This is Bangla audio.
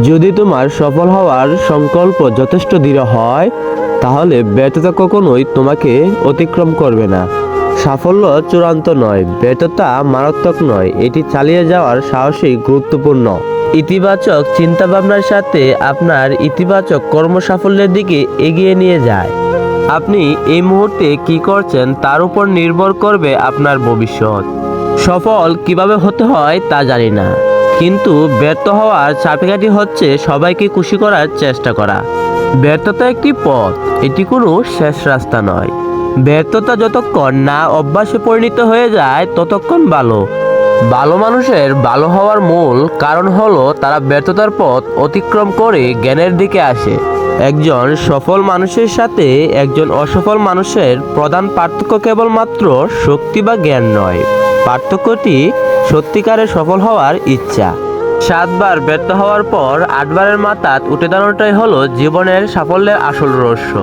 যদি তোমার সফল হওয়ার সংকল্প যথেষ্ট দৃঢ় হয়, তাহলে ব্যর্থতা কখনোই তোমাকে অতিক্রম করবে না। সাফল্য চূড়ান্ত নয়, ব্যর্থতা মারাত্মক নয়, এটি চালিয়ে যাওয়ার সাহসই গুরুত্বপূর্ণ। ইতিবাচক চিন্তাভাবনার সাথে আপনার ইতিবাচক কর্মসাফল্যের দিকে এগিয়ে নিয়ে যায়। আপনি এই মুহূর্তে কি করছেন তার উপর নির্ভর করবে আপনার ভবিষ্যৎ। সফল কিভাবে হতে হয় তা জানি না, কিন্তু ব্যর্থ হওয়ার চাবিকাঠি হচ্ছে সবাইকে খুশি করার চেষ্টা করা। ব্যর্থতা একটি পথ, এটি কোনো শেষ রাস্তা নয়। ব্যর্থতা যতক্ষণ না অভ্যাসে পরিণত হয়ে যায় ততক্ষণ ভালো। ভালো মানুষের ভালো হওয়ার মূল কারণ হলো তারা ব্যর্থতার পথ অতিক্রম করে জ্ঞানের দিকে আসে। একজন সফল মানুষের সাথে একজন অসফল মানুষের প্রধান পার্থক্য কেবলমাত্র শক্তি বা জ্ঞান নয়, পার্থক্যটি সত্যিকারের সফল হওয়ার ইচ্ছা। 7 বার ব্যর্থ হওয়ার পর 8 বারের মাথা উঠে দাঁড়ানোটাই হলো জীবনের সাফল্যের আসল রহস্য।